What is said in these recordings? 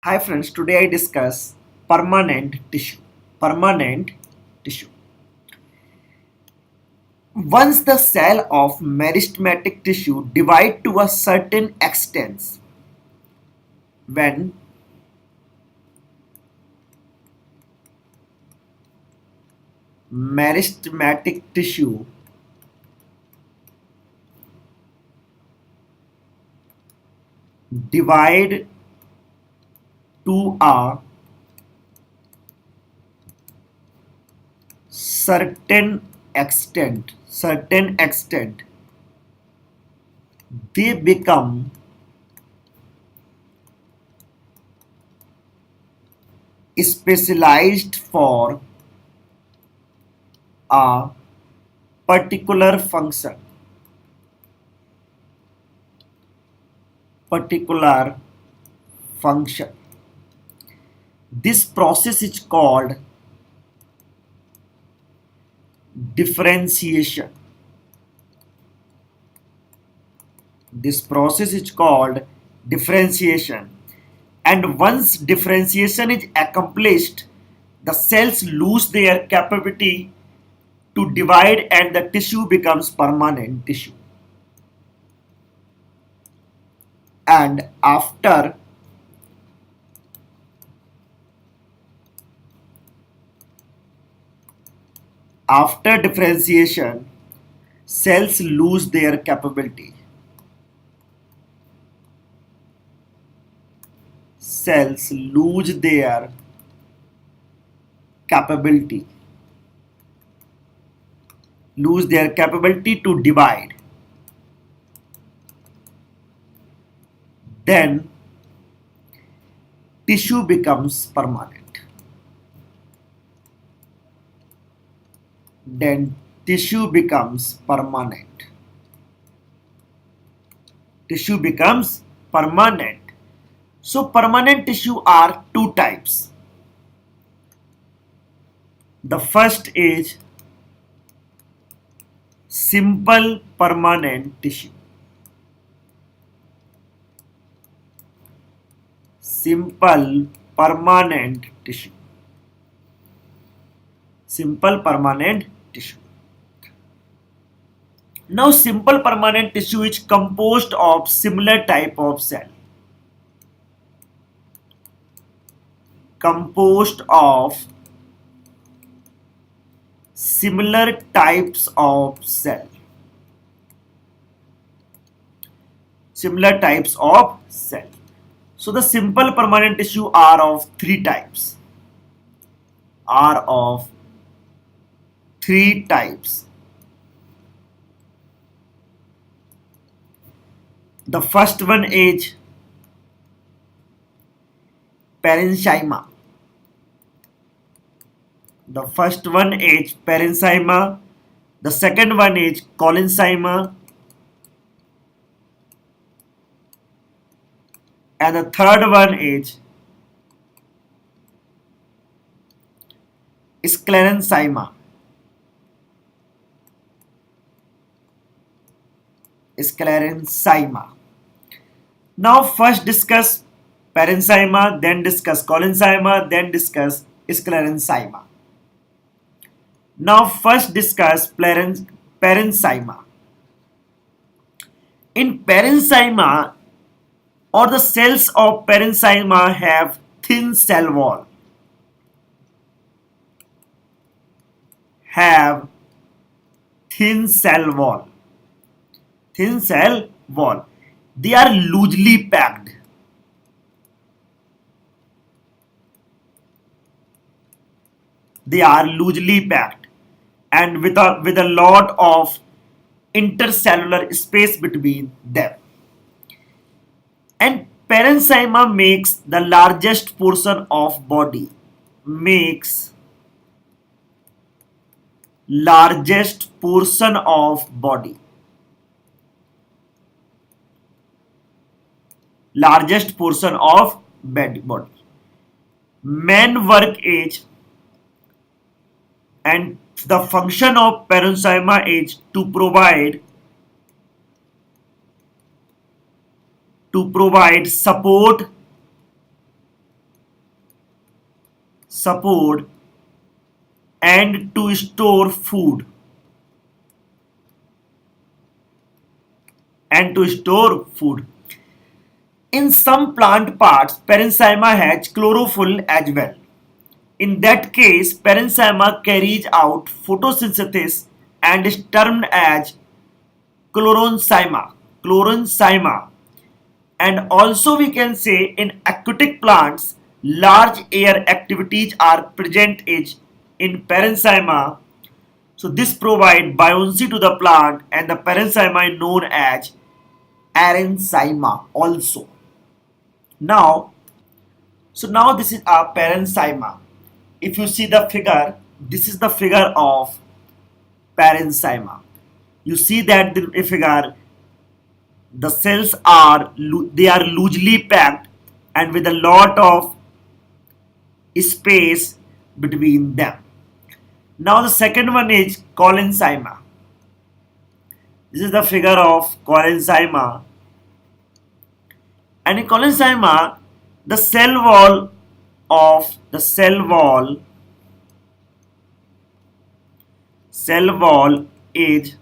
Hi friends, today I discuss permanent tissue. Permanent tissue. Once the cell of meristematic tissue divide to a certain extent, when meristematic tissue divide to a certain extent, they become specialized for a particular function. Particular function. This process is called differentiation. This process is called differentiation. And once differentiation is accomplished, the cells lose their capability to divide and the tissue becomes permanent tissue. And after differentiation, cells lose their capability. Cells lose their capability to divide. Then tissue becomes permanent. Then tissue becomes permanent. Tissue becomes permanent. So permanent tissue are two types. The first is simple permanent tissue. Simple permanent tissue. Simple permanent tissue. Now simple permanent tissue is composed of similar type of cell. Composed of similar types of cell. Similar types of cell. So the simple permanent tissue are of three types. Are of three types. The first one is parenchyma. The first one is parenchyma. The second one is collenchyma. And the third one is sclerenchyma. Sclerenchyma. Now first discuss parenchyma, then discuss collenchyma, then discuss sclerenchyma. Now first discuss parenchyma. In parenchyma, or the cells of parenchyma have thin cell wall. Have thin cell wall. Thin cell wall. They are loosely packed. They are loosely packed and with a lot of intercellular space between them. And parenchyma makes the largest portion of body. Makes largest portion of body. Largest portion of body. Main work is and the function of parenchyma is to provide support support, and to store food. And to store food. In some plant parts, parenchyma has chlorophyll as well. In that case, parenchyma carries out photosynthesis and is termed as chloroenchyma. Chloroenchyma. And also we can say in aquatic plants, large air activities are present in parenchyma. So this provides buoyancy to the plant, and the parenchyma is known as parenchyma also. Now, now this is our parenchyma. If you see the figure, this is the figure of parenchyma. You see that the figure, the cells are loosely packed and with a lot of space between them. Now the second one is collenchyma. This is the figure of collenchyma. And in collenchyma, the cell wall is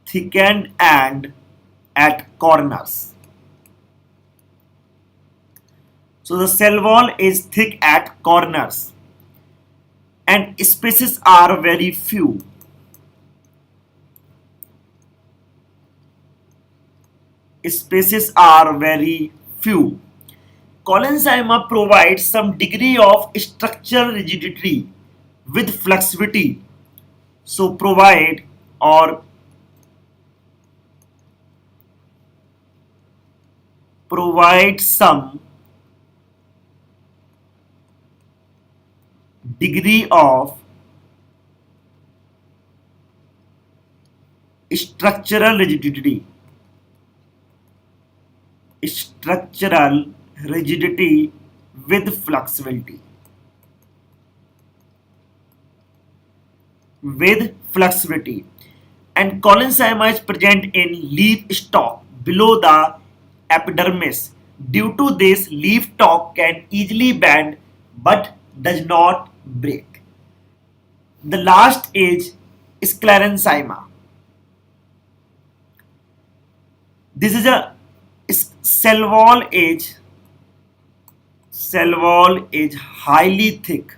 thickened and at corners. So the cell wall is thick at corners and spaces are very few. Spaces are very few. Collenchyma provides some degree of structural rigidity with flexibility. So provide some degree of structural rigidity. Structural rigidity with flexibility. And collenchyma is present in leaf stalk below the epidermis. Due to this, leaf stalk can easily bend but does not break. The last is sclerenchyma. This is a cell wall is highly thick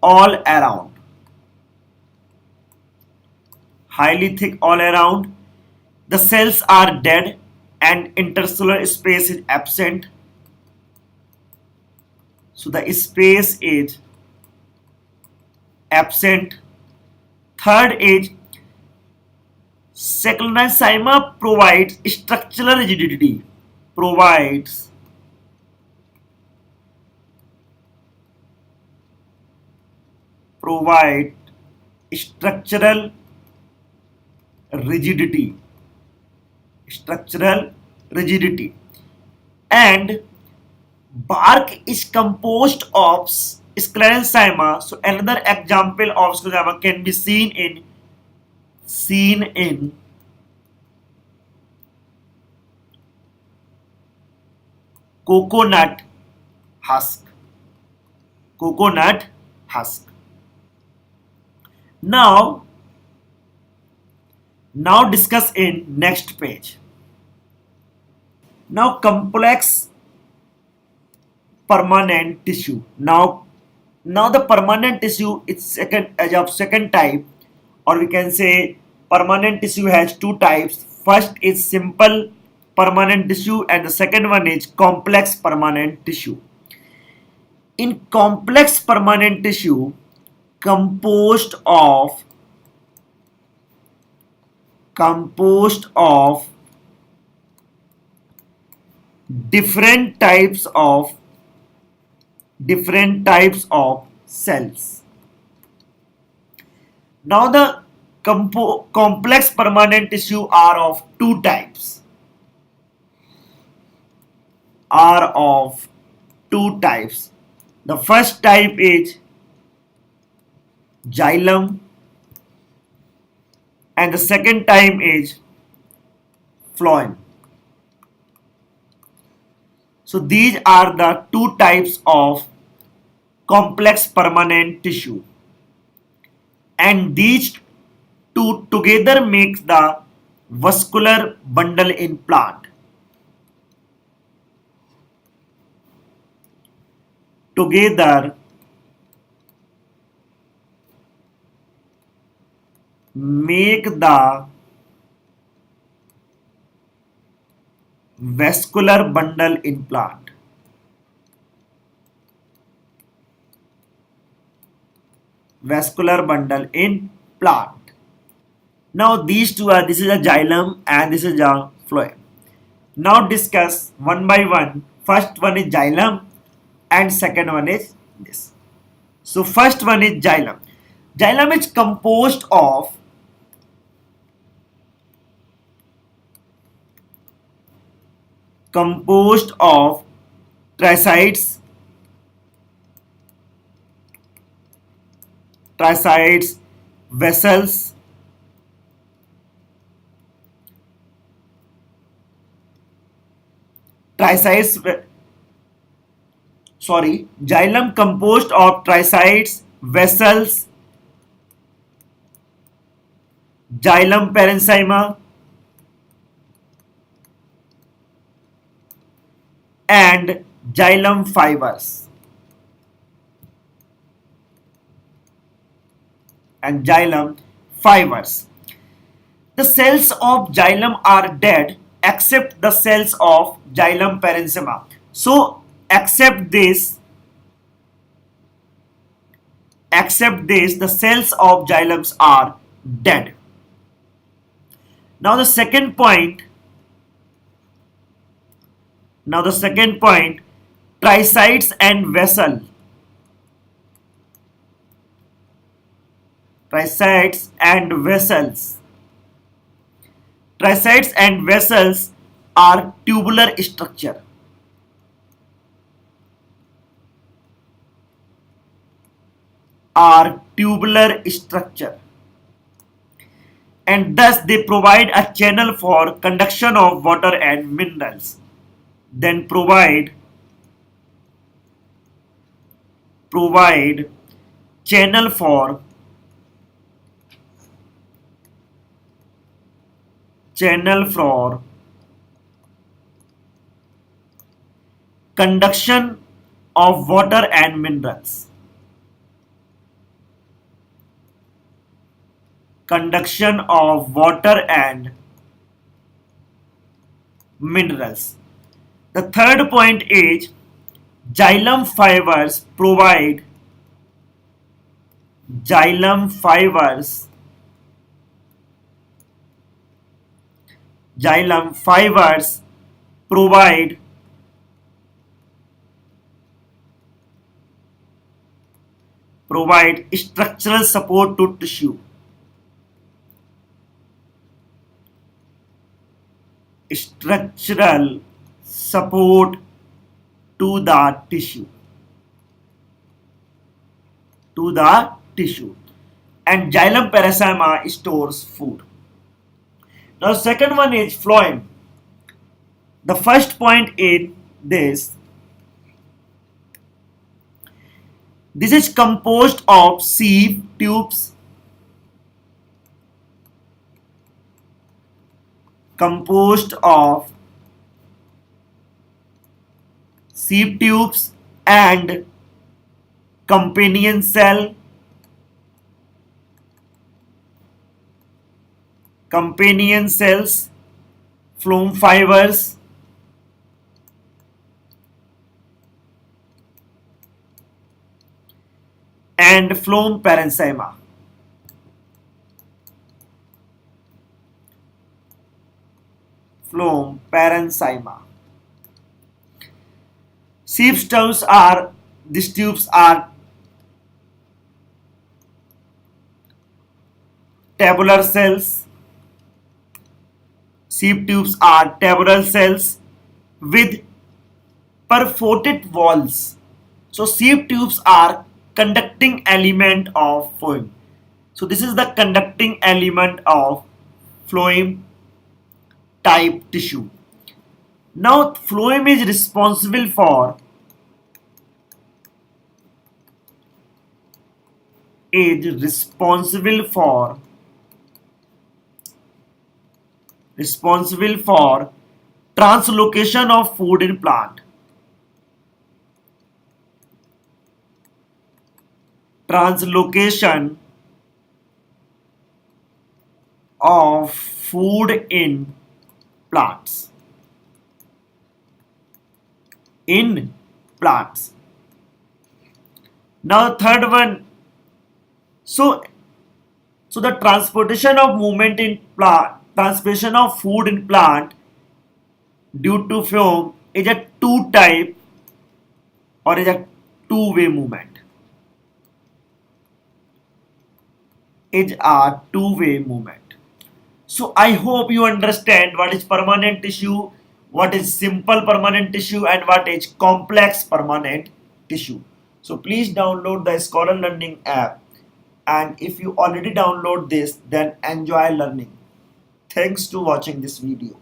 all around. The cells are dead and intercellular space is absent. So the space is absent. Third is sclerenchyma provides structural rigidity. Provide structural rigidity. And bark is composed of sclerenchyma. So another example of sclerenchyma can be seen in coconut husk. Now discuss in next page. Now complex permanent tissue. Now the permanent tissue is second type, or we can say permanent tissue has two types. First is simple permanent tissue and the second one is complex permanent tissue. In complex permanent tissue, composed of different types of cells. Now the complex permanent tissue are of two types. The first type is xylem and the second type is phloem. So these are the two types of complex permanent tissue, and these two together make the vascular bundle in plant. Together make the vascular bundle in plant. Vascular bundle in plant. Now these two are, this is a xylem and this is a phloem. Now discuss one by one. First one is xylem and second one is this. So first one is xylem. Xylem is composed of tracheids, vessels, xylem composed of tracheids, vessels, xylem parenchyma, and xylem fibers. The cells of xylem are dead except the cells of xylem parenchyma. So except this, the cells of xylems are dead. Now the second point, tracheids and vessel. Tracheids and vessels are tubular structure. And thus they provide a channel for conduction of water and minerals. Then provide channel for conduction of water and minerals. The third point is xylem fibers provide structural support to tissue. And xylem parenchyma stores food. Now second one is phloem. The first point in this is composed of sieve tubes, and companion cells, phloem fibers, and phloem parenchyma. Sieve tubes are tabular cells. Sieve tubes are tabular cells with perforated walls. So sieve tubes are conducting element of phloem. So this is the conducting element of phloem. type tissue. Now phloem is responsible for is responsible for translocation of food in plant. Translocation of food in plants. In plants. Now third one. So the transportation of movement in plant, transportation of food in plant due to phloem is a two type or is a two-way movement. Is a two-way movement. So I hope you understand what is permanent tissue, what is simple permanent tissue, and what is complex permanent tissue. So please download the Scholar Learning app, and if you already download this, then enjoy learning. Thanks to watching this video.